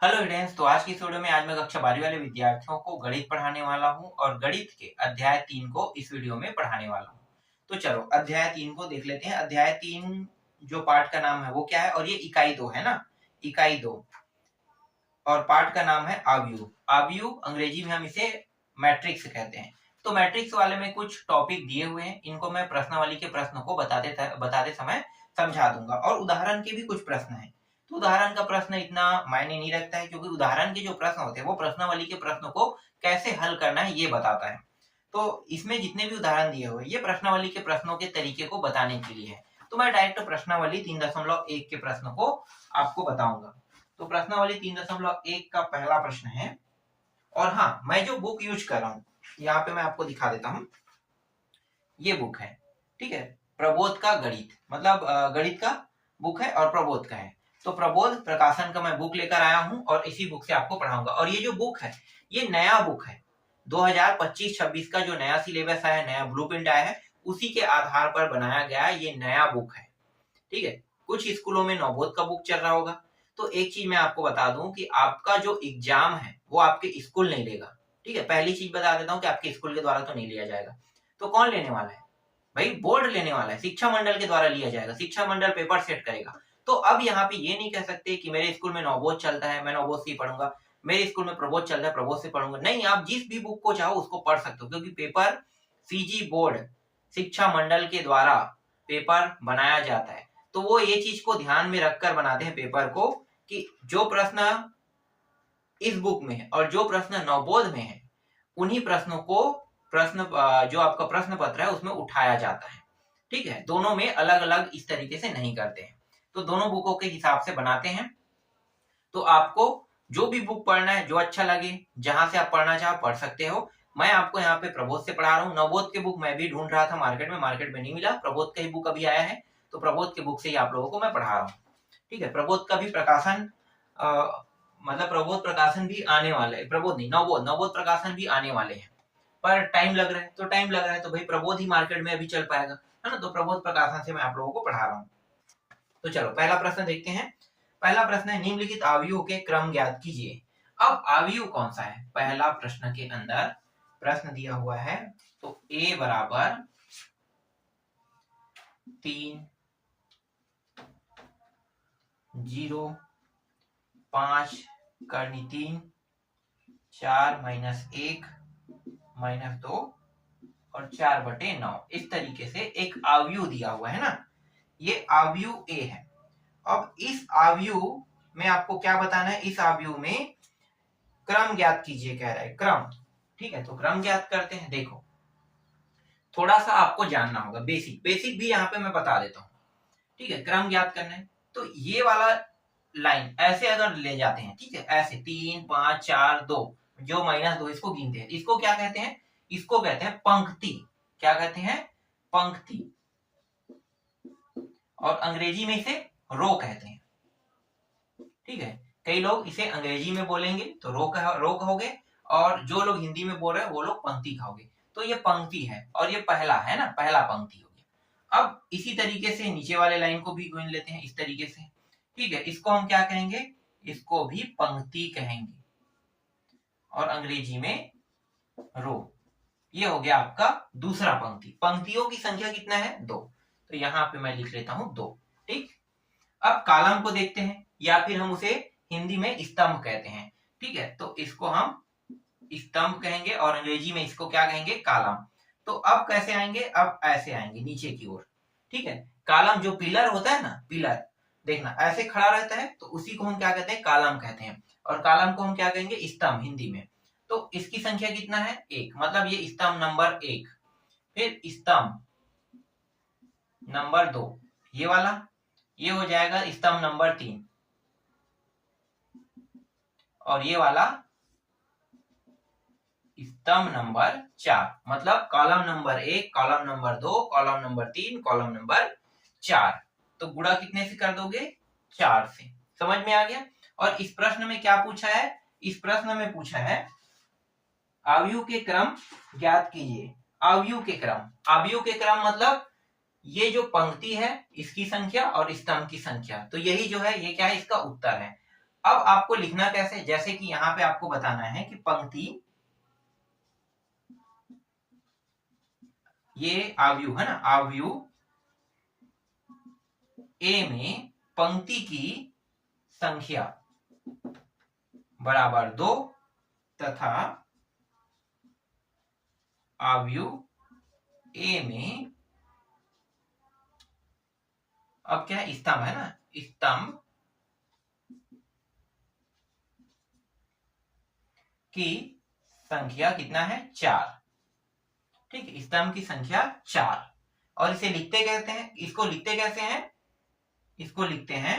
Hello students, तो आज की इस वीडियो में आज मैं कक्षा 12वीं वाले विद्यार्थियों को गणित पढ़ाने वाला हूं और गणित के अध्याय 3 को इस वीडियो में पढ़ाने वाला हूं। तो चलो अध्याय 3 को देख लेते हैं। अध्याय 3 जो पाठ का नाम है वो क्या है, और ये इकाई 2 है ना, इकाई 2। और पाठ का नाम है आव्यूह। आव्यूह अंग्रेजी में हम इसे मैट्रिक्स कहते हैं। तो मैट्रिक्स वाले में कुछ टॉपिक दिए हुए हैं, इनको मैं प्रश्नावली के प्रश्नों को बताते समय समझा दूंगा, और उदाहरण के भी कुछ प्रश्न हैं। तो उदाहरण का प्रश्न इतना मायने नहीं रखता है, क्योंकि उदाहरण के जो प्रश्न होते हैं वो प्रश्नावली के प्रश्नों को कैसे हल करना है ये बताता है। तो इसमें जितने भी उदाहरण दिए हुए ये प्रश्नावली के प्रश्नों के तरीके को बताने के लिए है। तो मैं डायरेक्ट प्रश्नावली 3.1 के प्रश्न को आपको बताऊंगा। तो प्रश्नावली 3.1 का पहला प्रश्न है, और हाँ, मैं जो बुक यूज कर रहा हूँ यहाँ पे मैं आपको दिखा देता हूँ। ये बुक है, ठीक है, प्रबोध का गणित, मतलब गणित का बुक है और प्रबोध का है। तो प्रबोध प्रकाशन का मैं बुक लेकर आया हूँ और इसी बुक से आपको पढ़ाऊंगा। और ये जो बुक है ये नया बुक है, 2025-26 का जो नया सिलेबस आया है, नया ब्लूप्रिंट आया है, उसी के आधार पर बनाया गया ये नया बुक है। ठीक है, कुछ स्कूलों में नवबोध का बुक चल रहा होगा। तो एक चीज मैं आपको बता दूं कि आपका जो एग्जाम है वो आपके स्कूल नहीं लेगा। ठीक है, पहली चीज बता देता हूँ कि आपके स्कूल के द्वारा तो नहीं लिया जाएगा। तो कौन लेने वाला है भाई? बोर्ड लेने वाला है, शिक्षा मंडल के द्वारा लिया जाएगा, शिक्षा मंडल पेपर सेट करेगा। तो अब यहाँ पे ये नहीं कह सकते कि मेरे स्कूल में नवबोध चलता है मैं नवबोध से ही पढ़ूंगा, मेरे स्कूल में प्रबोध चलता है प्रबोध से पढ़ूंगा। नहीं, आप जिस भी बुक को चाहो उसको पढ़ सकते हो, क्योंकि पेपर सीजी बोर्ड शिक्षा मंडल के द्वारा पेपर बनाया जाता है। तो वो ये चीज को ध्यान में रखकर बनाते हैं पेपर को, कि जो प्रश्न इस बुक में है और जो प्रश्न नवबोध में है उन्हीं प्रश्नों को जो आपका प्रश्न पत्र है उसमें उठाया जाता है। ठीक है, दोनों में अलग अलग इस तरीके से नहीं करते हैं, तो दोनों बुकों के हिसाब से बनाते हैं। तो आपको जो भी बुक पढ़ना है, जो अच्छा लगे, जहां से आप पढ़ना चाहो पढ़ सकते हो। मैं आपको यहाँ पे प्रबोध से पढ़ा रहा हूँ। नवबोध के बुक मैं भी ढूंढ रहा था मार्केट में नहीं मिला। प्रबोध का ही बुक अभी आया है, तो प्रबोध के बुक से ही आप लोगों को मैं पढ़ा रहा हूँ। ठीक है, प्रबोध का भी प्रकाशन मतलब प्रबोध प्रकाशन भी आने वाला है, प्रबोध नहीं, नवबोध प्रकाशन भी आने वाले हैं, पर टाइम लग रहा है। तो भाई प्रबोध ही मार्केट में अभी चल पाएगा, है ना। तो प्रबोध प्रकाशन से मैं आप लोगों को पढ़ा रहा हूँ। तो चलो पहला प्रश्न देखते हैं। पहला प्रश्न है, निम्नलिखित आव्यूह के क्रम ज्ञात कीजिए। अब आव्यूह कौन सा है? पहला प्रश्न के अंदर प्रश्न दिया हुआ है, तो a बराबर 3, 0, 5 करनी 3, 4 - 1 - 2 और 4/9, इस तरीके से एक आव्यूह दिया हुआ है ना। ये आव्यूह ए है। अब इस आव्यूह में आपको क्या बताना है? इस आव्यूह में क्रम ज्ञात कीजिए कह रहा है, क्रम। ठीक है, तो क्रम ज्ञात करते हैं। देखो, थोड़ा सा आपको जानना होगा, बेसिक भी यहाँ पे मैं बता देता हूँ। ठीक है, क्रम ज्ञात करना है तो ये वाला लाइन ऐसे अगर ले जाते हैं, ठीक है, ऐसे 3, 5, 4, 2, जो -2 इसको गिनते हैं, इसको क्या कहते हैं? इसको कहते हैं पंक्ति। क्या कहते हैं? पंक्ति। और अंग्रेजी में इसे रो कहते हैं। ठीक है, कई लोग इसे अंग्रेजी में बोलेंगे तो रो कहोगे, और जो लोग हिंदी में बोल रहे हैं वो लोग पंक्ति कहोगे। तो ये पंक्ति है, और ये पहला है ना, पहला पंक्ति हो गया। अब इसी तरीके से नीचे वाले लाइन को भी गिन लेते हैं इस तरीके से। ठीक है, इसको हम क्या कहेंगे? इसको भी पंक्ति कहेंगे, और अंग्रेजी में रो। ये हो गया आपका दूसरा पंक्ति। पंक्तियों की संख्या कितना है? 2। तो यहाँ पे मैं लिख लेता हूं 2। ठीक, अब कॉलम को देखते हैं, या फिर हम उसे हिंदी में स्तंभ कहते हैं। ठीक है, तो इसको हम स्तंभ कहेंगे, और अंग्रेजी में इसको क्या कहेंगे? कॉलम। तो अब कैसे आएंगे? अब ऐसे आएंगे नीचे की ओर। ठीक है, कॉलम जो पिलर होता है ना, पिलर देखना ऐसे खड़ा रहता है, तो उसी को हम क्या कहते हैं? कॉलम कहते हैं। और कॉलम को हम क्या कहेंगे? स्तंभ हिंदी में। तो इसकी संख्या कितना है? 1, मतलब ये स्तंभ नंबर 1। फिर स्तंभ नंबर 2 ये वाला, ये हो जाएगा स्तंभ नंबर 3, और ये वाला स्तंभ नंबर 4। मतलब column number 1, column number 2, column number 3, column number 4। तो गुणा कितने से कर दोगे? 4 से। समझ में आ गया? और इस प्रश्न में क्या पूछा है? इस प्रश्न में पूछा है आव्यूह के क्रम ज्ञात कीजिए। आव्यूह के क्रम, आव्यूह के क्रम मतलब ये जो पंक्ति है इसकी संख्या और स्तंभ की संख्या। तो यही जो है ये क्या है? इसका उत्तर है। अब आपको लिखना कैसे, जैसे कि यहाँ पे आपको बताना है कि पंक्ति, ये आव्यूह है ना, आव्यूह ए में पंक्ति की संख्या बराबर 2 तथा आव्यूह ए में, अब क्या है, स्तंभ है ना, स्तंभ की संख्या कितना है, 4। ठीक है, स्तंभ की संख्या 4। और इसे लिखते कैसे हैं, इसको लिखते कैसे हैं, इसको लिखते हैं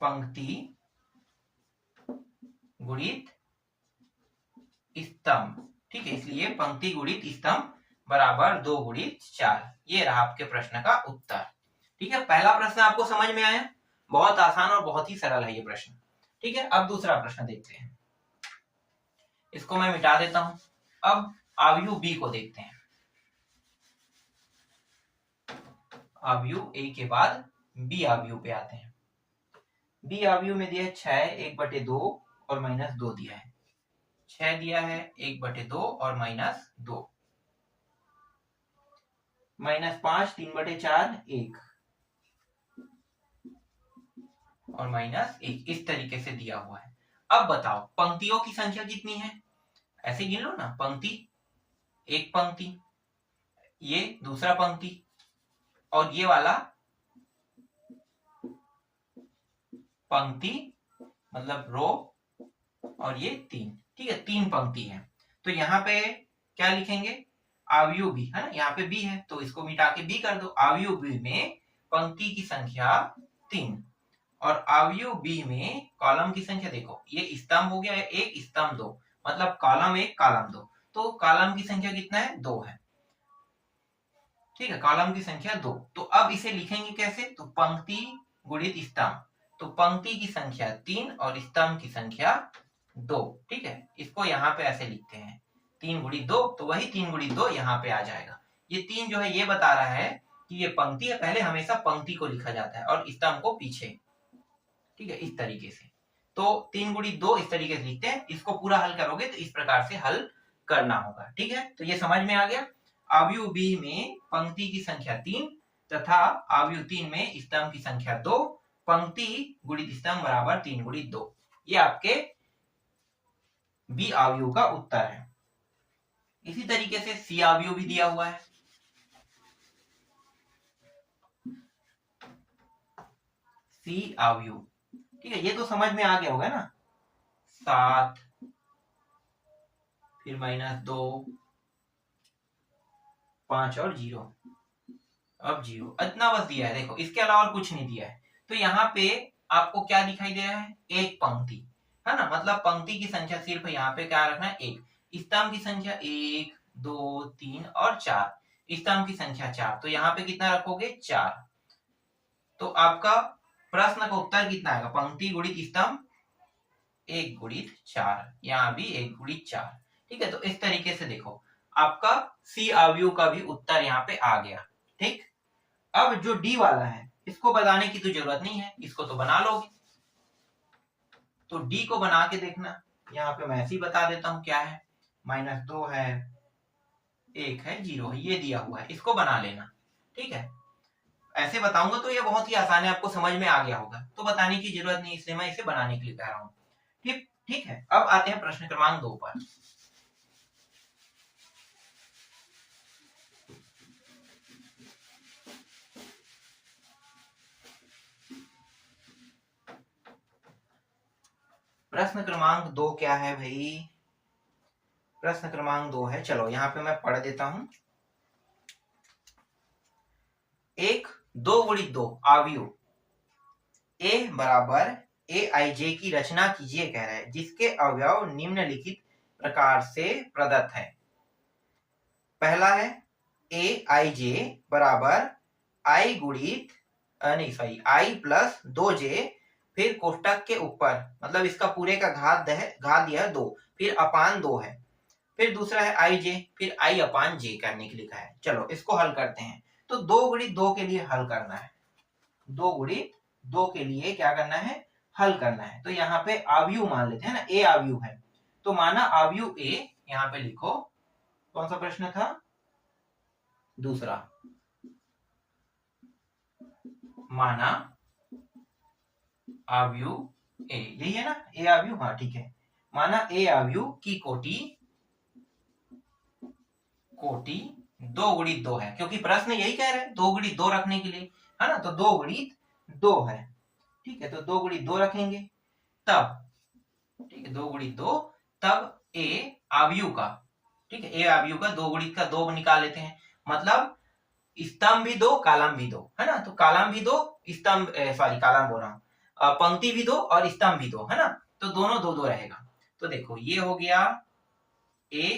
पंक्ति गुणित स्तंभ। ठीक है, इसलिए पंक्ति गुणित स्तंभ बराबर 2 गुणित 4। ये रहा आपके प्रश्न का उत्तर। ठीक है, पहला प्रश्न आपको समझ में आया, बहुत आसान और बहुत ही सरल है ये प्रश्न। ठीक है, अब दूसरा प्रश्न देखते हैं, इसको मैं मिटा देता हूं। अब आव्यूह बी को देखते हैं। आव्यूह ए के बाद बी आव्यूह पे आते हैं। बी आव्यूह में दिया है 6 1/2 और -2 दिया है। 6 दिया है 1/2 और -2, -5 3/4 1 और -1, इस तरीके से दिया हुआ है। अब बताओ पंक्तियों की संख्या कितनी है, ऐसे गिन लो ना, पंक्ति, एक पंक्ति, ये दूसरा पंक्ति, और ये वाला पंक्ति मतलब रो, और ये 3। ठीक है, 3 पंक्ति है। तो यहाँ पे क्या लिखेंगे, आव्यूह बी है ना, यहाँ पे बी है तो इसको मिटा के बी कर दो। आव्यूह बी में पंक्ति की संख्या 3 और आव्यूह बी में कॉलम की संख्या, देखो ये स्तंभ हो गया है 1 स्तंभ 2, मतलब कॉलम 1 कॉलम 2, तो कॉलम की संख्या कितना है, 2 है। ठीक है, कॉलम की संख्या 2। तो अब इसे लिखेंगे कैसे, तो पंक्ति गुणित स्तंभ, तो पंक्ति की संख्या 3 और स्तंभ की संख्या 2। ठीक है, इसको यहाँ पे ऐसे लिखते हैं 3 गुणित 2, तो वही 3 गुणित 2 यहाँ पे आ जाएगा। ये 3 जो है ये बता रहा है कि ये पंक्ति है, पहले हमेशा पंक्ति को लिखा जाता है और स्तंभ को पीछे। ठीक है, इस तरीके से, तो 3 गुणित 2 इस तरीके से लिखते हैं। इसको पूरा हल करोगे तो इस प्रकार से हल करना होगा। ठीक है, तो ये समझ में आ गया। आव्यूह बी में पंक्ति की संख्या 3 तथा आव्यूह 3 में स्तंभ की संख्या 2, पंक्ति गुणित स्तंभ बराबर 3 गुणित 2। ये आपके बी आव्यूह का उत्तर है। इसी तरीके से सी आव्यूह भी दिया हुआ है। सी आव्यूह, ठीक है, ये तो समझ में आ गया होगा ना, 7 फिर -2 5 और 0, अब 0, इतना बस दिया है। देखो इसके अलावा और कुछ नहीं दिया है। तो यहाँ पे आपको क्या दिखाई दे रहा है, एक पंक्ति है ना, मतलब पंक्ति की संख्या सिर्फ यहाँ पे क्या रखना है, 1। स्तंभ की संख्या 1 2 3 और 4, स्तंभ की संख्या 4, तो यहाँ पे कितना रखोगे, 4। तो आपका प्रश्न का उत्तर कितना आएगा, पंक्ति गुणित स्तंभ 1 गुणित 4, यहाँ भी 1 गुणित 4। ठीक है, तो इस तरीके से देखो आपका सी आव्यूह का भी उत्तर यहाँ पे आ गया। ठीक, अब जो डी वाला है इसको बताने की तो जरूरत नहीं है, इसको तो बना लोगे। तो डी को बना के देखना, यहाँ पे मैं ऐसे ही बता देता हूं क्या है, -2 है 1 है 0 है, ये दिया हुआ है, इसको बना लेना। ठीक है, ऐसे बताऊंगा तो ये बहुत ही आसान है, आपको समझ में आ गया होगा, तो बताने की जरूरत नहीं, इसलिए मैं इसे बनाने के लिए कह रहा हूँ। ठीक ठीक है, अब आते हैं प्रश्न क्रमांक 2 पर। प्रश्न क्रमांक 2 क्या है भाई, प्रश्न क्रमांक 2 है, चलो यहाँ पे मैं पढ़ देता हूं। एक 2 गुणित 2 आव्यूह ए बराबर ए आई जे की रचना कीजिए कह रहा है, जिसके अवयव निम्नलिखित प्रकार से प्रदत्त है। पहला है ए आई जे बराबर आई गुणित नहीं सॉरी आई प्लस 2j, फिर कोष्टक के ऊपर मतलब इसका पूरे का घात दिया है 2, फिर अपान 2 है। फिर दूसरा है आई जे, फिर आई अपान जे करने के लिए है। चलो इसको हल करते हैं। तो 2 गुणित 2 के लिए हल करना है, 2 गुणित दो के लिए क्या करना है, हल करना है। तो यहाँ पे आव्यूह मान लेते हैं ना, ए आव्यूह है, तो माना आव्यूह ए, यहाँ पे लिखो कौन सा प्रश्न था, दूसरा, माना आव्यूह ए, यही है ना, ए आव्यूह, हाँ ठीक है, माना ए आव्यूह की कोटि दो गुणित दो है, क्योंकि प्रश्न यही कह रहा है दो गुणित दो रखने के लिए, है ना, तो दो गुणित दो है, ठीक है, तो दो गुणित दो रखेंगे तब, ठीक है, दो गुणित दो, तब ए आव्यूह का, ठीक है, ए आव्यूह का दो गुणित का दो निकाल लेते हैं, मतलब स्तंभ भी दो कालम भी दो, है ना, तो कालम भी दो स्तंभ, सॉरी कालम बोल रहा हूं, पंक्ति भी दो और स्तंभ भी दो, है ना, तो दोनों दो दो रहेगा। तो देखो ये हो गया ए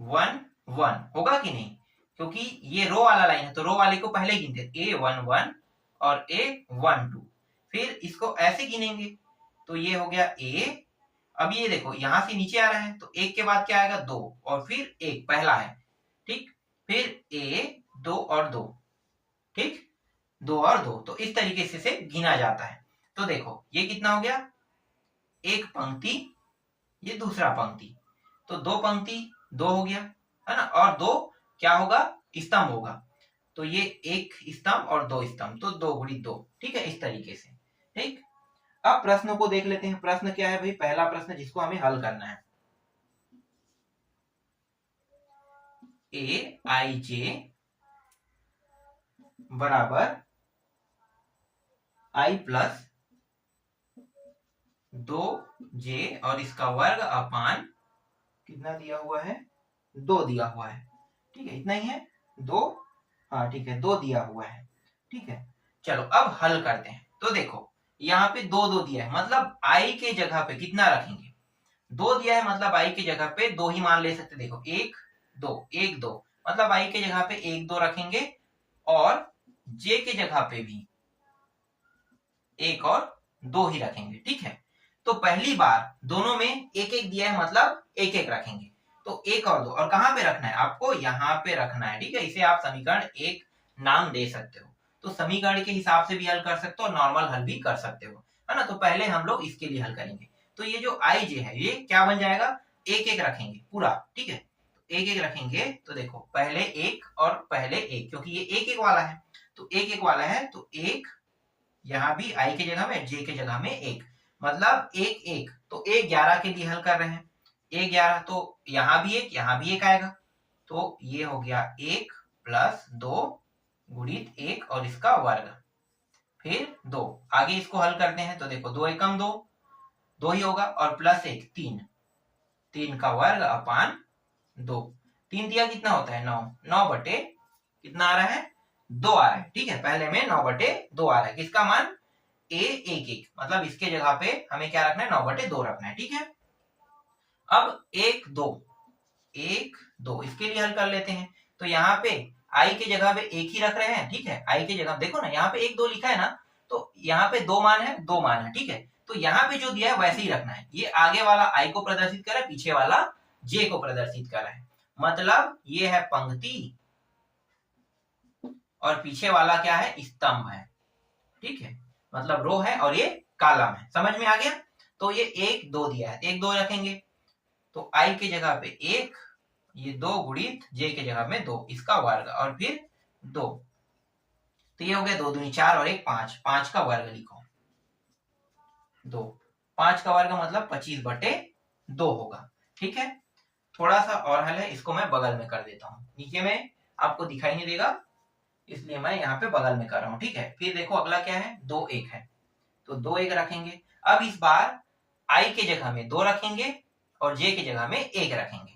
1 1 होगा कि नहीं, क्योंकि ये रो वाला लाइन है तो रो वाले को पहले गिनते, ए 1 1 और ए 1 2, फिर इसको ऐसे गिनेंगे, तो ये हो गया ए, अब ये देखो यहां से नीचे आ रहा है तो एक के बाद क्या आएगा, दो, और फिर एक पहला है, ठीक, फिर ए दो और दो, ठीक, दो और दो, तो इस तरीके से गिना जाता है। तो देखो ये कितना हो गया, एक पंक्ति, ये दूसरा पंक्ति, तो दो पंक्ति दो हो गया, है ना, और दो क्या होगा, स्तंभ होगा, तो ये एक स्तंभ और दो स्तंभ, तो दो गुणित दो, ठीक है, इस तरीके से, ठीक। अब प्रश्न को देख लेते हैं, प्रश्न क्या है भाई, पहला प्रश्न जिसको हमें हल करना है, ए आई जे बराबर आई प्लस दो जे और इसका वर्ग अपान कितना दिया हुआ है, दो दिया हुआ है, ठीक है, इतना ही है, दो, हाँ ठीक है, दो दिया हुआ है, ठीक है। चलो अब हल करते हैं, तो देखो यहाँ पे दो दो दिया है, मतलब आई के जगह पे कितना रखेंगे, दो दिया है, मतलब आई की जगह पे दो ही मान ले सकते, देखो एक दो, मतलब आई की जगह पे एक दो रखेंगे, और जे की जगह पे भी एक और दो ही रखेंगे, ठीक है। तो पहली बार दोनों में एक एक दिया है, मतलब एक एक रखेंगे, तो एक और दो, और कहां पे रखना है आपको, यहाँ पे रखना है, ठीक है, इसे आप समीकरण एक नाम दे सकते हो, तो समीकरण के हिसाब से भी हल कर सकते हो और नॉर्मल हल भी कर सकते हो, है ना। तो पहले हम लोग इसके लिए हल करेंगे, तो ये जो आई जे है ये क्या बन जाएगा, एक एक रखेंगे पूरा, ठीक है, एक एक रखेंगे, तो देखो पहले एक और पहले एक, क्योंकि ये एक एक वाला है, तो एक एक वाला है, तो एक, यहाँ भी आई की जगह में, जे की जगह में एक, मतलब एक एक, तो एक 11 के लिए हल कर रहे हैं, एक 11, तो यहाँ भी एक आएगा, तो ये हो गया एक प्लस दो गुणित एक और इसका वर्ग, फिर दो, आगे इसको हल करते हैं, तो देखो दो एकम दो, दो ही होगा, और प्लस एक तीन, तीन का वर्ग अपान दो, तीन दिया कितना होता है, नौ, नौ बटे कितना आ रहा है, दो आ रहा है, ठीक है, पहले में 9/2 आ रहा है, किसका मान, ए एक एक, मतलब इसके जगह पे हमें क्या रखना है, 9/2 रखना है, ठीक है। अब एक दो इसके लिए हल कर लेते हैं, तो यहाँ पे आई की जगह पे एक ही रख रहे हैं, ठीक है, आई की जगह देखो ना, यहाँ पे एक दो लिखा है ना, तो यहाँ पे दो मान है, ठीक है, तो यहाँ पे जो दिया है वैसे ही रखना है, ये आगे वाला आई को प्रदर्शित कर रहा है, पीछे वाला जे को प्रदर्शित कर रहा है, मतलब ये है पंक्ति और पीछे वाला क्या है, स्तंभ है, ठीक है, मतलब रो है और ये कॉलम है, समझ में आ गया। तो ये एक दो दिया है, एक दो रखेंगे, तो आई की जगह पे एक, ये दो गुणित जे की जगह में दो, इसका वर्ग, और फिर दो, तो ये हो गया दो दूनी चार और एक पांच, पांच का वर्ग लिखो, दो, पांच का वर्ग मतलब 25/2 होगा, ठीक है। थोड़ा सा और हल है, इसको मैं बगल में कर देता हूँ, नीचे में आपको दिखाई नहीं देगा, इसलिए मैं यहाँ पे बगल में कर रहा हूँ, ठीक है। फिर देखो अगला क्या है, दो एक है, तो दो एक रखेंगे, अब इस बार आई के जगह में दो रखेंगे और जे की जगह में एक रखेंगे,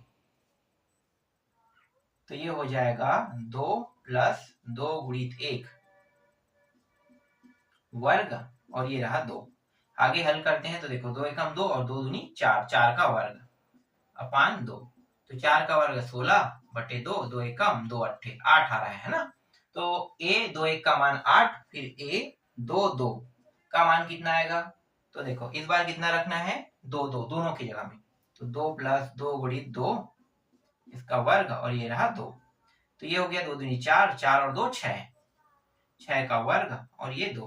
तो ये हो जाएगा दो प्लस दो गुणित एक वर्ग, और ये रहा दो, आगे हल करते हैं, तो देखो दो एकम दो और दो दूनी चार, चार का वर्ग अपान दो, तो चार का वर्ग 16/2, दो एकम दो अट्ठे, आठ आ रहा है ना, तो ए दो एक का मान 8, फिर ए दो दो का मान कितना आएगा, तो देखो इस बार कितना रखना है, दो दो दोनों की जगह में, तो दो प्लस दो गुणित दो इसका वर्ग, और ये रहा दो, तो ये हो गया दो दूनी चार, चार और दो छह, 6 का वर्ग और ये 2,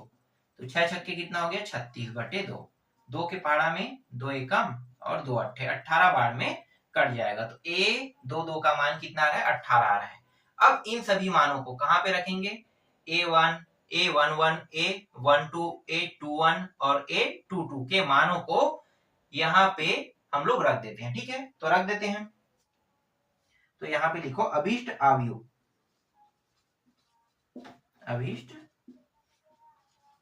तो 6 छक्के कितना हो गया 36/2। 2 के पहाड़ा में 2 एकम और 2 अट्ठे, 18 बार में कट जाएगा। तो ए 2 का मान कितना आ रहा है 18 आ रहा है। अब इन सभी मानों को कहां पे रखेंगे, A1 A11 A12 A21 और A22 के मानों को यहाँ पे हम लोग रख देते हैं। ठीक है, तो रख देते हैं। तो यहाँ पे लिखो अभीष्ट आव्यूह, अभीष्ट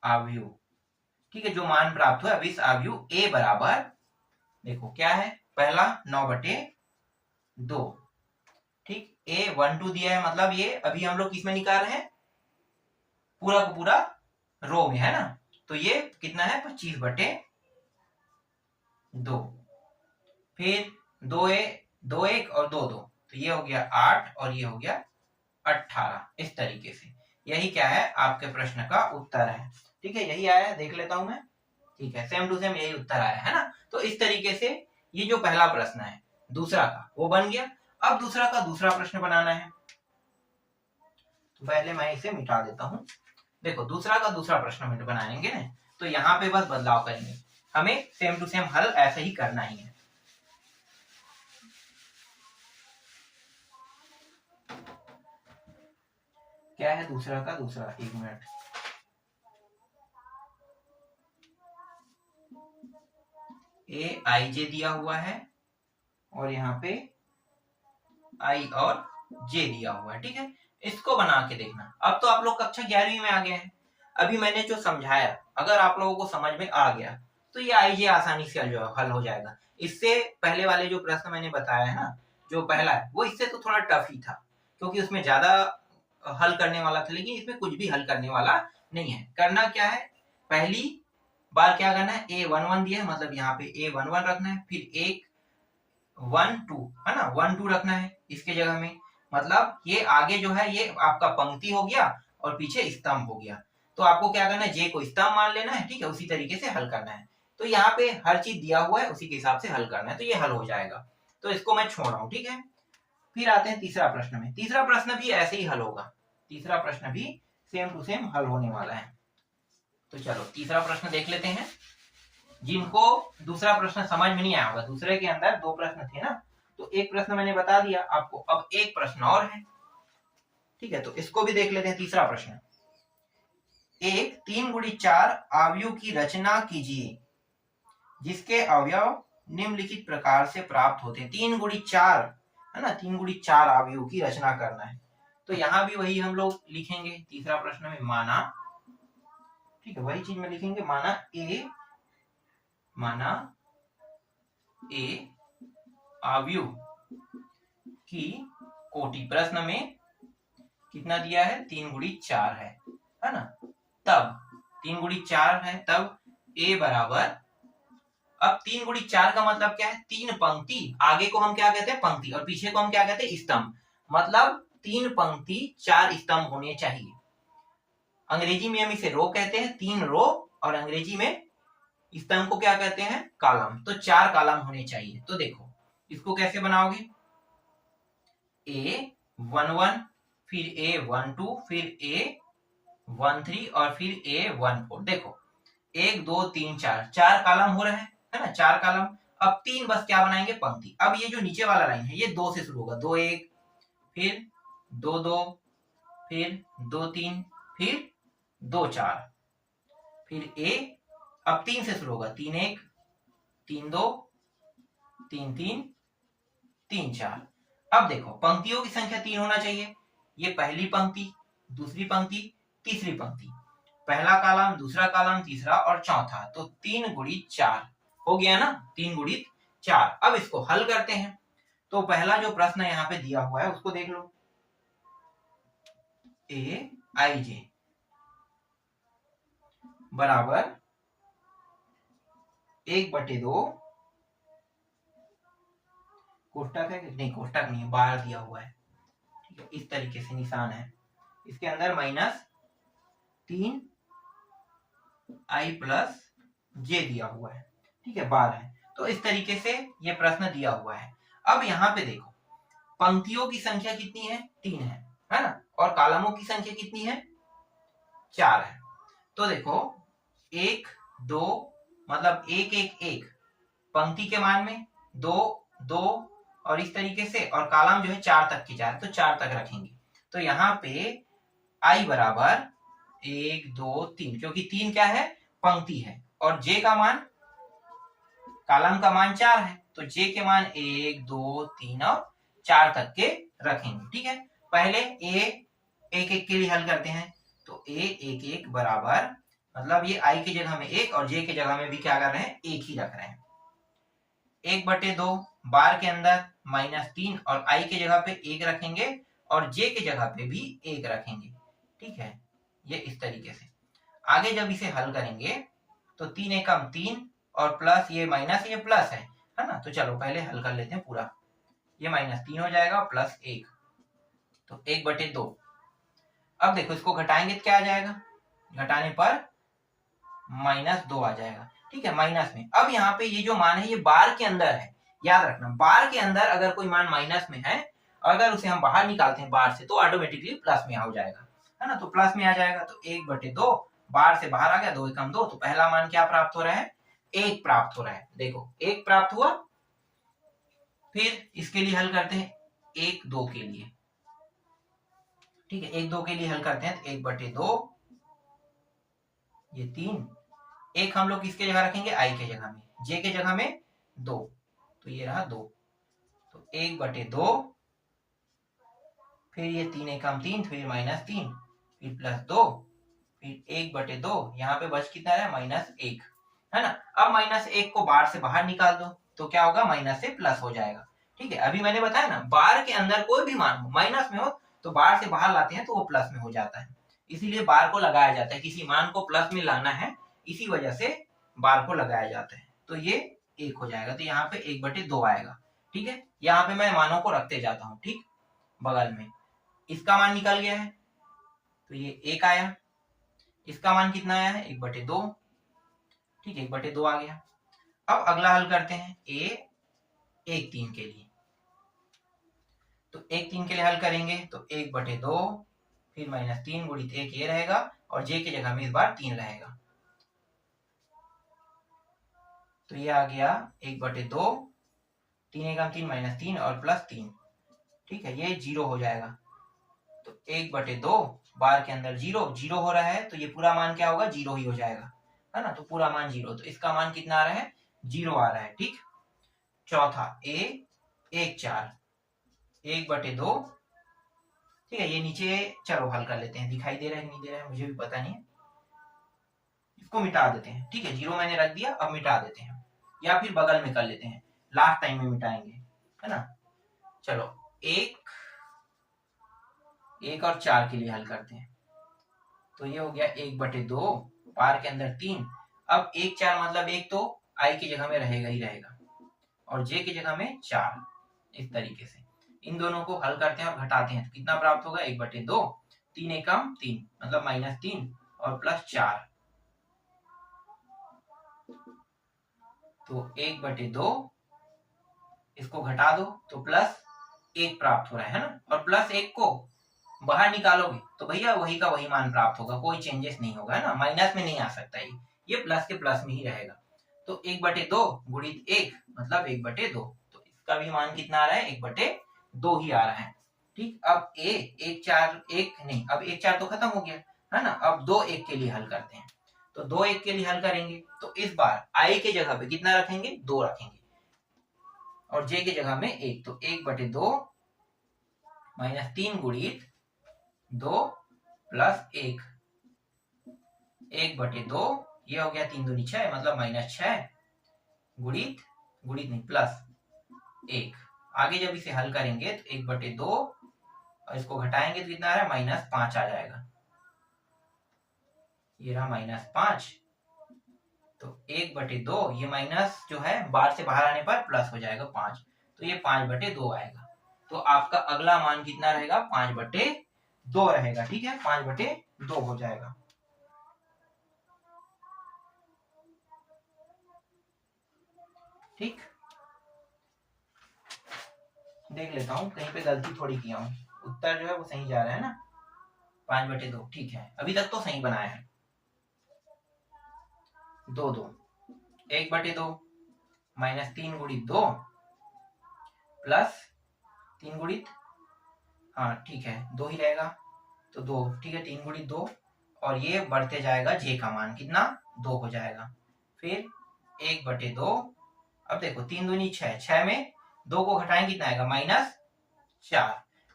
आव्यूह। ठीक है, जो मान प्राप्त हुआ अभीष्ट आव्यूह ए बराबर, देखो क्या है, पहला 9/2। ठीक, A12 दिया है, मतलब ये अभी हम लोग किसमें निकाल रहे हैं, पूरा का पूरा रो में है ना, तो ये कितना है 25/2। फिर 2 1 और 2 2, तो ये हो गया 8 और ये हो गया 18। इस तरीके से यही क्या है आपके प्रश्न का उत्तर है। ठीक है, यही आया, देख लेता हूं मैं। ठीक है, सेम टू सेम यही उत्तर आया है ना। तो इस तरीके से ये जो पहला प्रश्न है दूसरा का वो बन गया। अब दूसरा का दूसरा प्रश्न बनाना है, तो पहले मैं इसे मिटा देता हूं। देखो दूसरा का दूसरा प्रश्न बनाएंगे ना, तो यहाँ पे बस बदलाव करेंगे, हमें सेम टू सेम हल ऐसे ही करना ही है। क्या है दूसरा का दूसरा, एक मिनट, ए आई जे दिया हुआ है और यहाँ पे आई और जे दिया हुआ है। ठीक है, इसको बना के देखना। अब तो आप लोग कक्षा 11वीं में आ गए हैं। अभी मैंने जो समझाया अगर आप लोगों को समझ में आ गया तो ये आई जे आसानी से हल हो जाएगा। इससे पहले वाले जो प्रश्न मैंने बताया है ना, जो पहला है वो इससे तो थोड़ा टफ ही था, क्योंकि उसमें ज्यादा हल करने वाला था, लेकिन इसमें कुछ भी हल करने वाला नहीं है। करना क्या है, पहली बार क्या करना है, A11 दिया है मतलब यहाँ पे A11 रखना है, फिर एक 1 2 है ना, 1 2 रखना है इसके जगह में, मतलब ये आगे जो है ये आपका पंक्ति हो गया और पीछे स्तंभ हो गया। तो आपको क्या करना है, जे को स्तंभ मान लेना है। ठीक है, उसी तरीके से हल करना है। तो यहाँ पे हर चीज दिया हुआ है, उसी के हिसाब से हल करना है, तो ये हल हो जाएगा। तो इसको मैं छोड़ रहा हूँ। ठीक है, फिर आते हैं तीसरा प्रश्न में। तीसरा प्रश्न भी ऐसे ही हल होगा, तीसरा प्रश्न भी सेम टू सेम हल होने वाला है। तो चलो तीसरा प्रश्न देख लेते हैं। जिनको दूसरा प्रश्न समझ में नहीं आया होगा, दूसरे के अंदर 2 प्रश्न थे ना, तो एक प्रश्न मैंने बता दिया आपको, अब एक प्रश्न और है। ठीक है, तो इसको भी देख लेते हैं। तीसरा प्रश्न, एक 3x4 अवयव की रचना कीजिए जिसके अवयव निम्नलिखित प्रकार से प्राप्त होते हैं। 3x4 है ना, 3x4 अवयव की रचना करना है। तो यहां भी वही हम लोग लिखेंगे तीसरा प्रश्न में, माना, ठीक है, वही चीज में लिखेंगे, माना ए अवयव की कोटि। प्रश्न में कितना दिया है, 3x4 है ना, तब 3x4 है, तब ए बराबर, अब 3x4 का मतलब क्या है, 3 पंक्ति, आगे को हम क्या कहते हैं पंक्ति और पीछे को हम क्या कहते हैं स्तंभ, मतलब 3 पंक्ति 4 स्तंभ होने चाहिए। अंग्रेजी में हम इसे रो कहते हैं, 3 रो, और अंग्रेजी में स्तंभ को क्या कहते हैं, कॉलम। तो 4 कॉलम होने चाहिए। तो देखो इसको कैसे बनाओगे, A11 फिर A12 फिर A13 और फिर A14। देखो 1 2 3 4, 4 कॉलम हो रहे हैं है ना, 4 कॉलम। अब 3 बस क्या बनाएंगे, पंक्ति। अब ये जो नीचे वाला लाइन है ये 2 से शुरू होगा, 2 1 फिर 2 2 फिर 2 3 फिर 2 4 फिर A, अब 3 से शुरू होगा, 3 1 3 2 3 3 3 4। अब देखो पंक्तियों की संख्या 3 होना चाहिए, ये पहली पंक्ति, दूसरी पंक्ति, तीसरी पंक्ति, पहला कॉलम, दूसरा कॉलम, तीसरा और चौथा, तो 3x4 हो गया ना, 3x4। अब इसको हल करते हैं। तो पहला जो प्रश्न यहाँ पे दिया हुआ है उसको देख लो, ए आई जे बराबर 1/2, कोष्टक है नहीं, कोष्टक नहीं है, बाहर दिया हुआ है। ठीक है, इस तरीके से निशान है, इसके अंदर -3 i प्लस जे दिया हुआ है। ठीक है, 12 है। तो इस तरीके से ये प्रश्न दिया हुआ है। अब यहाँ पे देखो पंक्तियों की संख्या कितनी है, 3 है ना, और कॉलमों की संख्या कितनी है, 4 है। तो देखो 1 2 मतलब 1 1 1 पंक्ति के मान में 2 2 और इस तरीके से, और कॉलम जो है 4 तक की जा रहा है तो 4 तक रखेंगे। तो यहाँ पे i बराबर 1 2 3, क्योंकि 3 क्या है, पंक्ति है, और j का मान, कॉलम का मान 4 है, तो j के मान 1 2 3 और 4 तक के रखेंगे। ठीक है, पहले a 1 1 के लिए हल करते हैं। तो a 1 1 बराबर, मतलब ये i की जगह में 1 और j की जगह में भी क्या कर रहे हैं, 1 ही रख रहे हैं। 1/2 बार के अंदर -3 और i की जगह पे 1 रखेंगे और j की जगह पे भी 1 रखेंगे। ठीक है, ये इस तरीके से। आगे जब इसे हल करेंगे तो 3 एकम 3 और प्लस ये माइनस ये प्लस है ना। तो चलो पहले हल कर लेते हैं पूरा। ये -3 हो जाएगा प्लस 1, तो 1/2। अब देखो इसको घटाएंगे तो क्या आ जाएगा, घटाने पर -2 आ जाएगा। ठीक है, माइनस में। अब यहाँ पे ये जो मान है ये बार के अंदर है, याद रखना, बार के अंदर अगर कोई मान माइनस में है, अगर उसे हम बाहर निकालते हैं बार से, तो ऑटोमेटिकली प्लस में हो जाएगा, है ना। तो प्लस में आ जाएगा, तो 1/2 बार से बाहर आ गया, 2 एकम 2, तो पहला मान क्या प्राप्त हो रहा है, 1 प्राप्त हो रहा है। देखो 1 प्राप्त हुआ। फिर इसके लिए हल करते हैं 1 2 के लिए। ठीक है, 1 2 के लिए हल करते हैं, तो 1/2 ये 3, एक हम लोग किसके जगह रखेंगे, i के जगह में, j के जगह में 2, तो ये रहा 2, तो 1/2, फिर ये 3 एकम 3, फिर -3, फिर +2, फिर 1/2, यहाँ पे बच कितना है, -1, है ना। अब -1 को बार से बाहर निकाल दो तो क्या होगा, माइनस से प्लस हो जाएगा। ठीक है, अभी मैंने बताया ना, बार के अंदर कोई भी मान हो, माइनस में हो तो बार से बाहर लाते हैं तो वो प्लस में हो जाता है, इसीलिए बार को लगाया जाता है। किसी मान को प्लस में लाना है, इसी वजह से बार को लगाया जाता है। तो ये 1 हो जाएगा, तो यहाँ पे 1/2 आएगा। ठीक है, यहाँ पे मैं मानों को रखते जाता हूँ। ठीक, बगल में इसका मान निकल गया है, तो ये 1 आया। इसका मान कितना आया है, 1/2। ठीक है, 1/2 आ गया। अब अगला हल करते हैं a 1 3 के लिए। तो 1 3 के लिए हल करेंगे तो 1/2, फिर -3 गुणित 1 ये रहेगा, और j की जगह में इस बार 3 रहेगा, तो ये आ गया 1/2, 3 एकम 3 -3 और +3। ठीक है, ये 0 हो जाएगा, तो 1/2 बार के अंदर 0 0 हो रहा है, तो ये पूरा मान क्या होगा, 0 ही हो जाएगा, है ना। तो पूरा मान 0, तो इसका मान कितना आ रहा है, 0 आ रहा है। ठीक, चौथा a 1 4, 1/2। ठीक है, ये नीचे चलो हल कर लेते हैं, दिखाई दे रहा है नहीं दे रहा है मुझे भी पता नहीं, इसको मिटा देते हैं। ठीक है, 0 मैंने रख दिया, अब मिटा देते हैं, या फिर बगल में कर लेते हैं, लास्ट टाइम में मिटाएंगे, है ना। चलो 1 1 और 4 के लिए हल करते हैं, तो ये हो गया 1/2, बार के अंदर 3। अब 1 4 मतलब 1 तो i की जगह में रहेगा ही रहेगा, और j की जगह में 4, इस तरीके से इन दोनों को हल करते हैं और घटाते हैं, तो कितना प्राप्त होगा, 1/2, 3 एकम 3 मतलब -3 और +4, तो 1/2, इसको घटा दो तो +1 प्राप्त हो रहा है ना। और +1 को बाहर निकालोगे तो भैया वही का वही मान प्राप्त होगा, कोई चेंजेस नहीं होगा, है ना, माइनस में नहीं आ सकता, ये प्लस के प्लस में ही रहेगा। तो 1/2 गुणित 1 मतलब 1/2, तो इसका भी मान कितना आ रहा है, 1/2 ही आ रहा है। ठीक, अब a 1 4 1 नहीं, अब 1 4 तो खत्म हो गया, है ना। अब 2 1 के लिए हल करते हैं, तो 2 1 के लिए हल करेंगे तो इस बार i के जगह पे कितना रखेंगे, 2 रखेंगे, और j की जगह में 1, तो 1/2 -3 गुणित 2 + 1, 1/2, ये हो गया 3 दूनी 6 मतलब -6 गुणित गुणित नहीं +1। आगे जब इसे हल करेंगे तो 1/2 और इसको घटाएंगे तो कितना आ रहा है, -5 आ जाएगा, ये रहा -5। तो 1/2, ये माइनस जो है बार से बाहर आने पर प्लस हो जाएगा 5, तो ये 5/2 आएगा। तो आपका अगला मान कितना रहेगा, 5/2 रहेगा। ठीक है, 5/2 हो जाएगा। ठीक, देख लेता हूं कहीं पे गलती थोड़ी किया हूं, उत्तर जो है वो सही जा रहा है ना। 5/2, ठीक है, अभी तक तो सही बनाया है। 2 2 1/2 माइनस 3 गुणित 2 प्लस 3 गुणित, हाँ ठीक है 2 ही रहेगा, तो 2, ठीक है 3 गुणित 2, और ये बढ़ते जाएगा जे का मान कितना 2 हो जाएगा। फिर 1/2, अब देखो 3 दूनी 6, 6 में 2 को घटाएंगे कितना आएगा -4,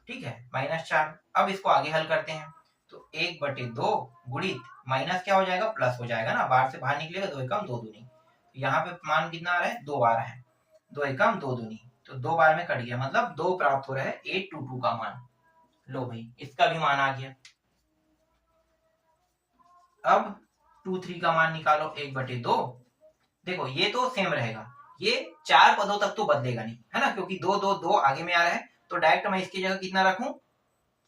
ठीक है -4। अब इसको आगे हल करते हैं, तो 1/2 गुणित माइनस क्या हो जाएगा प्लस हो जाएगा ना, बाहर से बाहर निकलेगा, 2 एकम 2 दूनी, तो यहाँ पे मान कितना आ रहा है 2 आ रहा है, 2 एकम 2 दूनी, तो 2 बार में कट गया, मतलब 2 प्राप्त हो रहा है 822 का मान। लो भाई इसका भी मान आ गया। अब 23 का मान निकालो 1/2, देखो ये तो सेम रहेगा, ये 4 पदों तक तो बदलेगा नहीं है ना, क्योंकि 2 2 2 आगे में आ रहा है, तो डायरेक्ट मैं इसकी जगह कितना रखूं,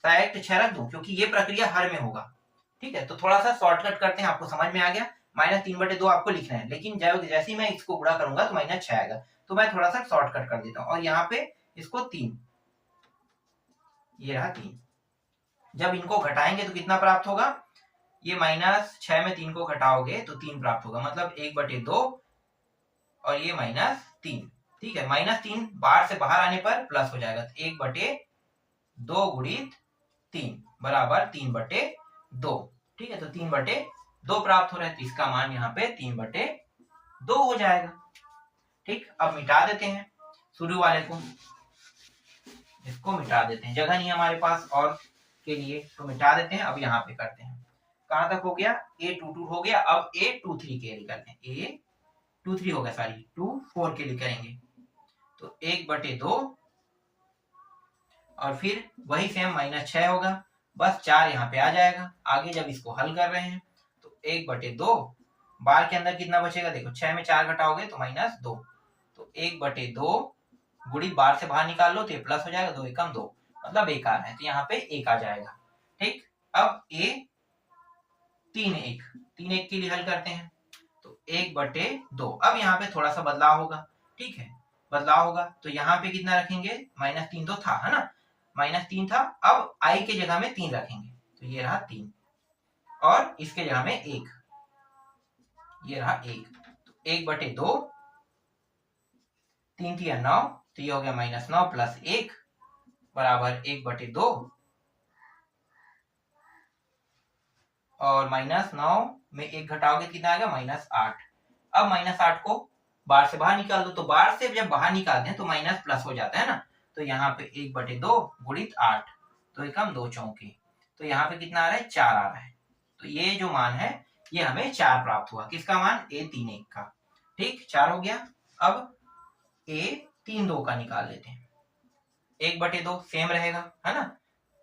डायरेक्ट 6 रख दूं, क्योंकि ये प्रक्रिया हर में होगा। ठीक है, तो थोड़ा सा शॉर्टकट करते हैं, आपको समझ में आ गया। -3/2 आपको लिखना है, लेकिन जैसे ही मैं इसको गुणा करूंगा तो -6 आएगा, तो मैं थोड़ा सा शॉर्टकट कर देता हूँ, और यहाँ पे इसको 3, ये रहा 3। जब इनको घटाएंगे तो कितना प्राप्त होगा, ये -6 में 3 को घटाओगे तो 3 प्राप्त होगा, मतलब 1/2 और ये -3, ठीक है -3 बाहर से बाहर आने पर प्लस हो जाएगा, तो 1/2 गुणित 3 बराबर 3/2, ठीक है, तो 3/2 प्राप्त हो रहा है, तो इसका मान यहाँ पे 3/2 हो जाएगा। ठीक, अब मिटा देते हैं शुरू वाले को, इसको मिटा देते हैं, जगह नहीं हमारे पास और के लिए, तो मिटा देते हैं। अब यहाँ पे करते हैं, कहां तक हो गया, A22 हो गया, अब A23 के लिए करते हैं, A23 हो गया, सॉरी 24 के लिए करेंगे, तो 1/2 और फिर वही सेम -6 होगा, बस 4 यहाँ पे आ जाएगा। आगे जब इसको हल कर रहे हैं तो 1/2 बार के अंदर कितना बचेगा, देखो 6 में 4 घटाओगे तो -2, तो 1/2 गुणित बार से बाहर निकाल लो तो ये प्लस हो जाएगा, 2 एकम 2, मतलब 1 आ रहा है, तो यहाँ पे 1 आ जाएगा। ठीक, अब तीन एक के लिए हल करते हैं, तो 1/2, अब यहाँ पे थोड़ा सा बदलाव होगा, ठीक है बदलाव होगा, तो यहाँ पे कितना रखेंगे, -3 तो था है ना, -3 था, अब आई के जगह में 3 रखेंगे, तो ये रहा 3, और इसके जगह में 1, ये रहा 1, तो 1/2, 3 3 9, तो ये हो गया -9 प्लस 1 बराबर 1/2, और -9 में 1 घटाओगे कितना आएगा -8। अब -8 को बार से बाहर निकाल दो, तो बार से जब बाहर निकालते हैं तो माइनस प्लस हो जाता है ना, तो यहाँ पे 1/2 गुणित 8, तो एकम 2 चौके, तो यहाँ पे कितना आ रहा है 4 आ रहा है, तो ये जो मान है ये हमें 4 प्राप्त हुआ, किसका मान A31 का। ठीक, 4 हो गया। अब A32 का निकाल लेते हैं, 1/2 सेम रहेगा है ना,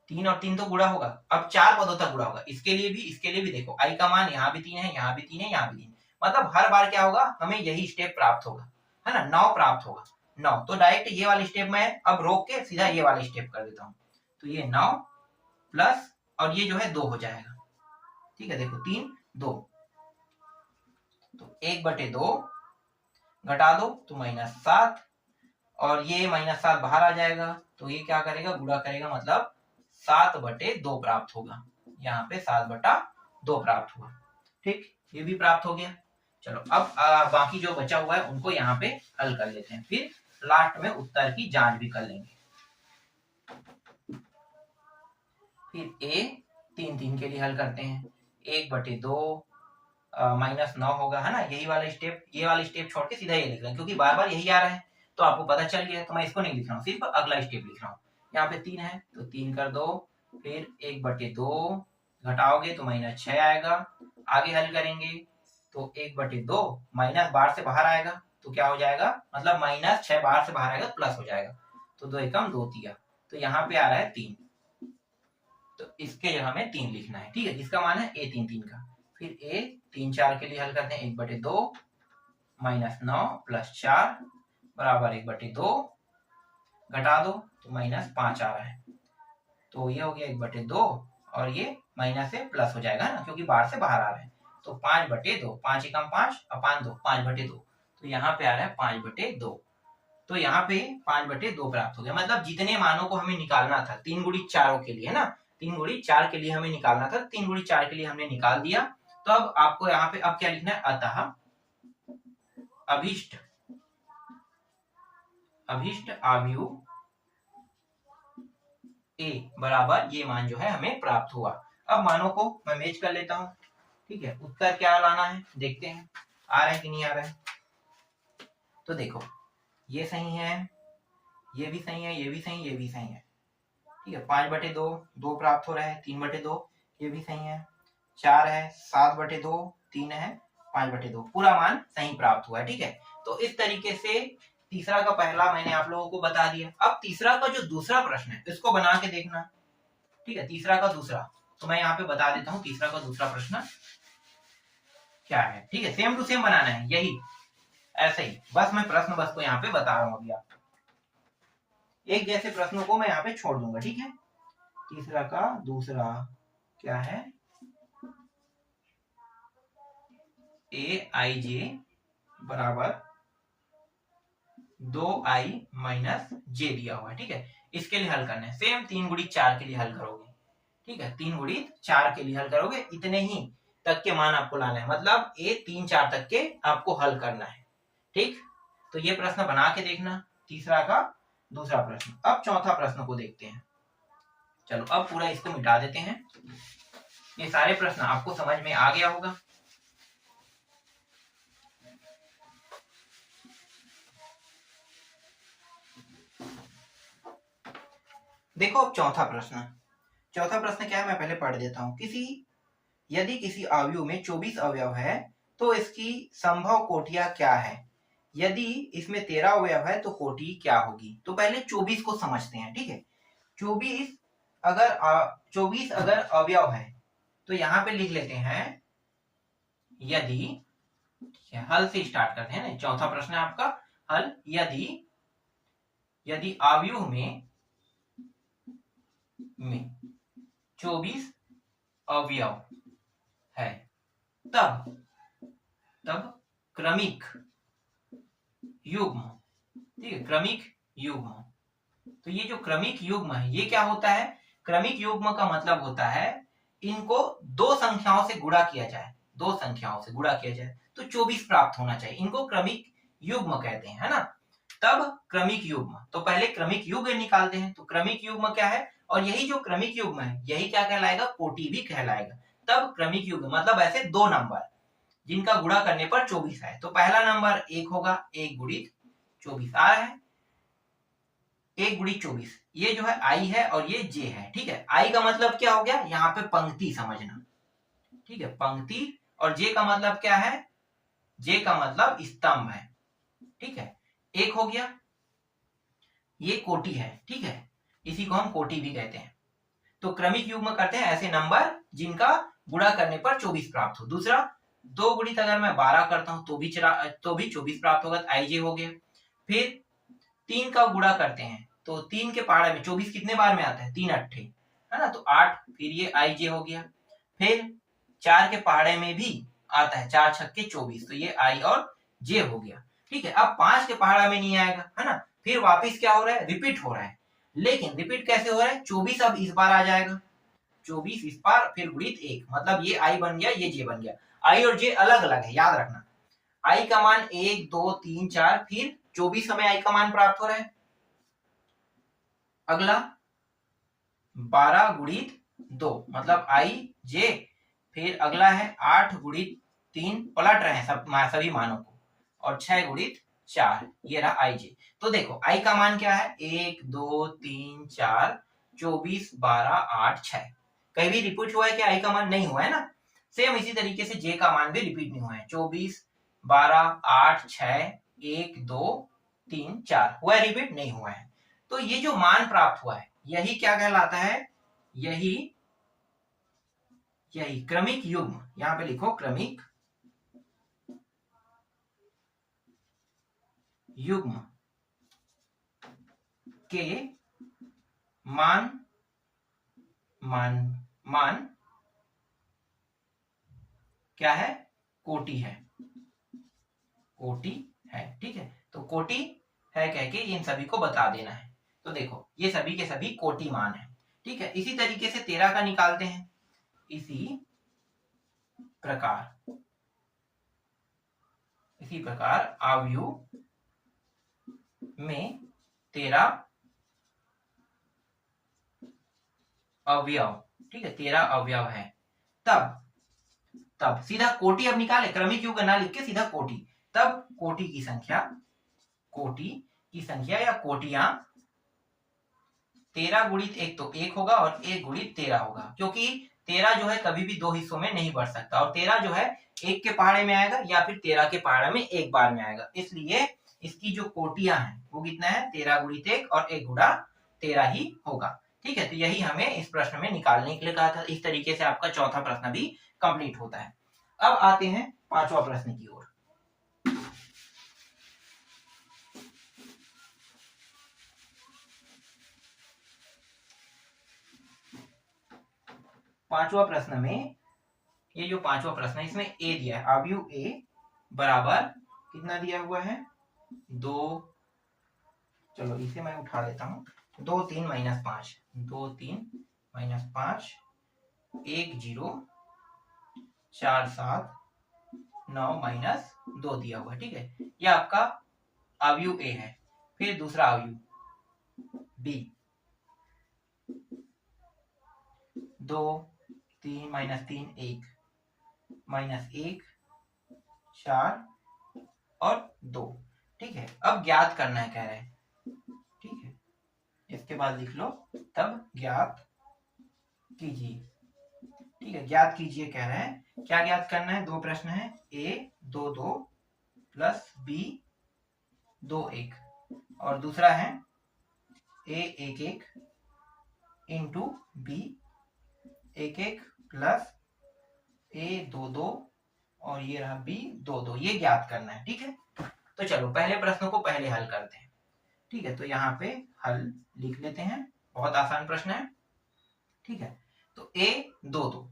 3 और 3 तो गुणा होगा, अब 4 पदों तक गुणा होगा, इसके लिए भी देखो आई का मान यहाँ भी 3 है, यहाँ भी 3 है, यहाँ भी 3, मतलब हर बार क्या होगा, हमें यही स्टेप प्राप्त होगा है ना, 9 प्राप्त होगा, 9, तो डायरेक्ट ये वाली स्टेप में अब रोक के सीधा ये वाली स्टेप कर देता हूँ, तो ये 9 प्लस, और ये जो है 2 हो जाएगा, ठीक है देखो 3 2, तो 1/2 घटा दो तो -7, और ये -7 बाहर आ जाएगा, तो ये क्या करेगा गुणा करेगा, मतलब 7/2 प्राप्त होगा, यहाँ पे 7/2 प्राप्त हुआ। ठीक, ये भी प्राप्त हो गया। चलो अब बाकी जो बचा हुआ है उनको यहाँ पे हल कर लेते हैं, फिर लास्ट में उत्तर की जांच भी कर लेंगे। फिर A33 के लिए हल करते हैं, 1/2 -9 होगा है ना, यही वाला स्टेप, ये वाला स्टेप छोड़ के सीधा ये लिख रहे हैं, क्योंकि बार बार यही आ रहा है, तो आपको पता चल गया, तो मैं इसको नहीं लिख रहा हूँ, सिर्फ अगला स्टेप लिख रहा हूँ। यहाँ पे 3 है तो 3 कर दो, फिर 1/2 घटाओगे तो -6 आएगा, आगे हल करेंगे तो 1/2 माइनस बाहर से बाहर आएगा तो क्या हो जाएगा, मतलब -6 बाहर से बाहर आएगा प्लस हो जाएगा, तो 2 एकम 2 तिया, तो यहाँ पे आ रहा है 3, तो इसके जगह में 3 लिखना है, ठीक है, जिसका मान है A33 का। फिर A3 4 के लिए हल करते हैं, 1/2 -9 प्लस 4 बराबर 1/2, घटा दो तो -5 आ रहा है, तो ये हो गया 1/2, और ये माइनस से प्लस हो जाएगा ना, क्योंकि बाहर से बाहर आ रहा है, तो 5/2, 5 एकम 5 अपान 2, 5/2, तो यहाँ पे आ रहा है 5/2, तो यहाँ पे 5/2 प्राप्त हो गया, मतलब जितने मानों को हमें निकालना था 3 गुणित 4 के लिए है ना, 3 गुणी 4 के लिए हमें निकालना था, 3 गुणी 4 के लिए हमने निकाल दिया। तो अब आपको यहाँ पे अब क्या लिखना है, अतः अभीष्ट आव्यूह ए बराबर ये मान जो है हमें प्राप्त हुआ। अब मानों को मैं मैच कर लेता हूं, ठीक है। उत्तर क्या लाना है देखते हैं, आ रहा है कि नहीं आ रहा है। तो देखो ये सही है, ये भी सही है, ये भी सही, ये भी सही है, ठीक है। 5/2 2 प्राप्त हो रहा है, 3/2 ये भी सही है, 4 है, 7/2 3 है, 5/2 पूरा मान सही प्राप्त हुआ है, ठीक है। तो इस तरीके से तीसरा का पहला मैंने आप लोगों को बता दिया। अब तीसरा का जो दूसरा प्रश्न है इसको बना के देखना, ठीक है। तीसरा का दूसरा तो मैं यहाँ पे बता देता हूँ, तीसरा का दूसरा प्रश्न क्या है, ठीक है। सेम टू सेम बनाना है, यही ऐसे ही, बस मैं प्रश्न बस को यहाँ पे बता रहा हूँ अभी आपको। एक जैसे प्रश्नों को मैं यहाँ पे छोड़ दूंगा, ठीक है। तीसरा का दूसरा क्या है, aij बराबर 2i माइनस j दिया हुआ है, ठीक है। इसके लिए हल करना है, सेम 3 गुणी 4 के लिए हल करोगे, ठीक है। 3 गुणी 4 के लिए हल करोगे, इतने ही तक के मान आपको लाना है, मतलब a 3 4 तक के आपको हल करना है, ठीक। तो ये प्रश्न बना के देखना, तीसरा का दूसरा प्रश्न। अब चौथा प्रश्न को देखते हैं। चलो अब पूरा इसको मिटा देते हैं, ये सारे प्रश्न आपको समझ में आ गया होगा। देखो अब चौथा प्रश्न क्या है, मैं पहले पढ़ देता हूं। यदि किसी अवयव में 24 अवयव है तो इसकी संभव कोटियां क्या है। यदि इसमें 13 अवयव है तो कोटि क्या होगी। तो पहले 24 को समझते हैं, ठीक है। 24 अगर अवयव है तो यहाँ पे लिख लेते हैं यदि, हल से स्टार्ट करते हैं ना, चौथा प्रश्न है आपका हल। यदि अवयव में 24 अवयव है तब क्रमिक युग्म, ठीक है, क्रमिक युग्म। तो ये जो क्रमिक युग्म है ये क्या होता है, क्रमिक युग्म का मतलब होता है इनको दो संख्याओं से गुणा किया जाए, तो 24 प्राप्त होना चाहिए, इनको क्रमिक युग्म कहते हैं, है ना। तब क्रमिक युग्म, तो पहले क्रमिक युग्म निकालते हैं। तो क्रमिक युग्म क्या है, और यही जो क्रमिक युग्म है यही क्या कहलाएगा, कोटि भी कहलाएगा। तब क्रमिक युग्म मतलब ऐसे दो नंबर जिनका गुणा करने पर 24 है। तो पहला नंबर 1 होगा, 1 गुणित 24 आ रहा है, 1 गुणित 24, ये जो है आई है और ये जे है, ठीक है। आई का मतलब क्या हो गया, यहाँ पे पंक्ति समझना, ठीक है, पंक्ति। और जे का मतलब क्या है, जे का मतलब स्तंभ है, ठीक है। एक हो गया, ये कोटि है, ठीक है, इसी को हम कोटि भी कहते हैं। तो क्रमिक युग्म करते हैं ऐसे नंबर जिनका गुणा करने पर 24 प्राप्त हो। दूसरा 2 गुणित अगर मैं 12 करता हूं तो भी 24 प्राप्त होगा, आई जे हो गया। फिर 3 का गुणा करते हैं तो 3 के पहाड़े में 24 कितने बार में आता है, 3 अट्ठे, है ना, तो 8, फिर ये आई जे हो गया। फिर 4 के पहाड़े में भी आता है, 4 छक्के 24, तो ये आई और जे हो गया, ठीक है। अब 5 के पहाड़ा में नहीं आएगा, है ना। फिर वापिस क्या हो रहा है, रिपीट हो रहा है, लेकिन रिपीट कैसे हो रहा है, 24 अब इस बार आ जाएगा, 24 इस बार, फिर गुणित 1, मतलब ये आई बन गया, ये जे बन गया। आई और जे अलग अलग है, याद रखना। आई का मान 1 2 3 4, फिर 24 हमें आई का मान प्राप्त हो रहा है। अगला 12 गुणित 2 मतलब आई जे, फिर अगला है 8 गुणित 3, पलट रहे हैं सभी मानों को, और 6 गुणित 4, ये रहा आई जे। तो देखो आई का मान क्या है, 1 2 3 4 24 12 8 6, कहीं भी रिपीट हुआ है क्या, आई का मान नहीं हुआ है ना। सेम इसी तरीके से जे का मान भी रिपीट नहीं हुआ है, 24 12 8 6 1 2 3 4 हुआ है, रिपीट नहीं हुआ है। तो ये जो मान प्राप्त हुआ है यही क्या कहलाता है, यही क्रमिक युग्म, यहां पे लिखो क्रमिक युग्म के मान क्या है, कोटि है, ठीक है। तो कोटि है कह के इन सभी को बता देना है। तो देखो ये सभी के सभी कोटि मान है, ठीक है। इसी तरीके से 13 का निकालते हैं। इसी प्रकार अवयव में 13 अवयव, ठीक है, 13 अवयव है। तब सीधा कोटि अब निकाले, क्रमिक युग ना लिख के सीधा कोटि। तब कोटि की संख्या या कोटियां 13 गुणित 1 तो 1 होगा और 1 गुणित 13 होगा, क्योंकि 13 जो है कभी भी 2 हिस्सों में नहीं बढ़ सकता, और 13 जो है 1 के पहाड़े में आएगा या फिर 13 के पहाड़े में एक बार में आएगा। इसलिए इसकी जो कोटियां हैं वो कितना है, 13 गुणित 1 और 1 गुणा 13 ही होगा। ठीक है, तो यही हमें इस प्रश्न में निकालने के लिए कहा था। इस तरीके से आपका चौथा प्रश्न भी कंप्लीट होता है। अब आते हैं पांचवा प्रश्न की ओर। पांचवा प्रश्न में, ये जो पांचवा प्रश्न है इसमें ए दिया है, अवयव ए बराबर कितना दिया हुआ है, 2, चलो इसे मैं उठा लेता हूं, 2 3 - 5, 2 3 - 5, 1 0 4 7 9 - 2 दिया हुआ है। ठीक है, ये आपका अवयव ए है। फिर दूसरा अवयव बी, 2 3 - 3 1 -1 4 और 2। ठीक है, अब ज्ञात करना है कह रहे हैं। ठीक है, इसके बाद लिख लो, तब ज्ञात कीजिए। ठीक है, ज्ञात कीजिए कह रहे हैं। क्या ज्ञात करना है, दो प्रश्न है, a 2 2 प्लस b 2 1, और दूसरा है a 1 1 into b 1 1 plus a 2 2 और ये रहा b 2 2, ये ज्ञात करना है। ठीक है, तो चलो पहले प्रश्न को पहले हल करते हैं। ठीक है, तो यहाँ पे हल लिख लेते हैं, बहुत आसान प्रश्न है। ठीक है, तो a 2 2,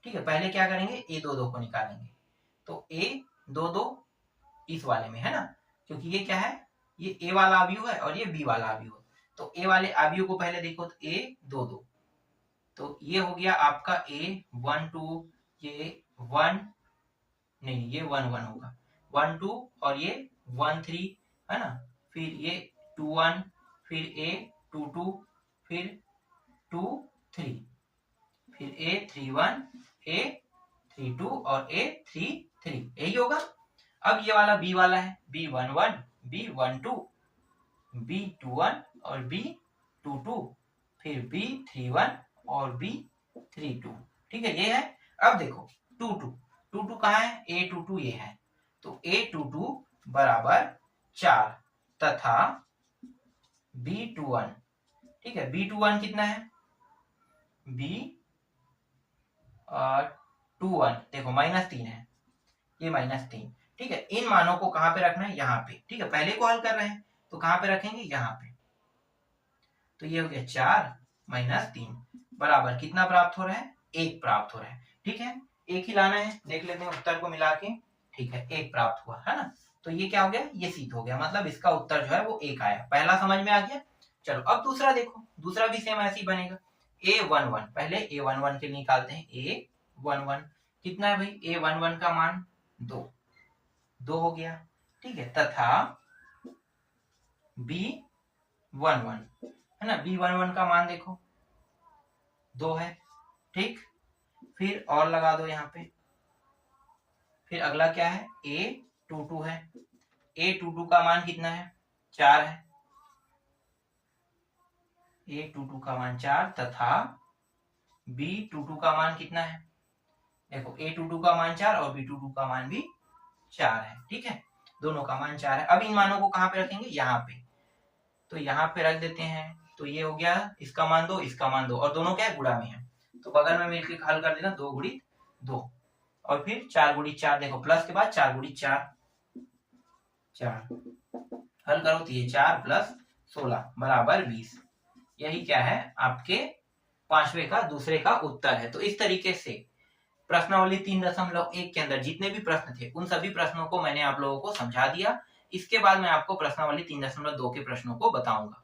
ठीक है, पहले क्या करेंगे, a 2 2 को निकालेंगे। तो a 2 2 इस वाले में है ना, क्योंकि ये क्या है, ये a वाला अवयव है और ये b वाला अवयव है। तो a वाले अवयव को पहले देखो, तो a 2 2, तो ये हो गया आपका a 1 2, ये 1 नहीं, ये 1 1 होगा, 1 2 और ये 1 3 है ना, फिर ये 2 1, फिर a 2 2, फिर 2 3, फिर a 3 1, a 3 2 और a 3 3, यही होगा। अब ये वाला b वाला है, b 1 1, b 1 2, b 2 1 और b 2 2, फिर b 3 1 और b 3 2। ठीक है, ये है। अब देखो 2 2, 2 2 कहाँ है, a 2 2 ये है, तो a 2 2 बराबर 4 तथा b 2 1। ठीक है, b 2 1 कितना है, b 2 1 देखो -3 है, ये -3। ठीक है, इन मानों को कहां पे रखना है, यहाँ पे। ठीक है, पहले को हल कर रहे हैं तो कहां पे रखेंगे, यहाँ पे। तो ये हो गया 4 - 3 बराबर कितना प्राप्त हो रहा है, 1 प्राप्त हो रहा है। ठीक है, एक ही लाना है, देख लेते हैं उत्तर को मिला के। ठीक है, 1 प्राप्त हुआ है ना, तो ये क्या हो गया, ये सिद्ध हो गया, मतलब इसका उत्तर जो है वो 1 आया। पहला समझ में आ गया। चलो अब दूसरा देखो, दूसरा भी सेम ऐसे ही बनेगा। a 1 1, पहले a 1 1 के लिए निकालते हैं। a 1 1 कितना है भाई, a 1 1 का मान 2 हो गया। ठीक है, तथा b 1 1 है ना, b 1 1 का मान देखो 2 है। ठीक, फिर और लगा दो यहाँ पे। फिर अगला क्या है, a 2 2 है, a 2 2 का मान कितना है, 4 है, a 2 2 का मान 4 तथा b 2 2 का मान कितना है, देखो a 2 2 का मान 4 और b 2 2 का मान भी 4 है। ठीक है, दोनों का मान 4 है। अब इन मानों को कहां पे रखेंगे, यहाँ पे। तो यहाँ पे रख देते हैं, तो ये हो गया, इसका मान 2, इसका मान 2, और दोनों क्या है, गुणा में है, तो बगल में मिलकर हल कर देना, 2 गुणित 2 और फिर 4 गुणित 4, देखो प्लस के बाद 4 गुणित 4 हल करो, तो ये 4 प्लस 16 बराबर 20। यही क्या है, आपके पांचवे का दूसरे का उत्तर है। तो इस तरीके से प्रश्नावली 3.1 के अंदर जितने भी प्रश्न थे उन सभी प्रश्नों को मैंने आप लोगों को समझा दिया। इसके बाद मैं आपको प्रश्नावली 3.2 के प्रश्नों को बताऊंगा।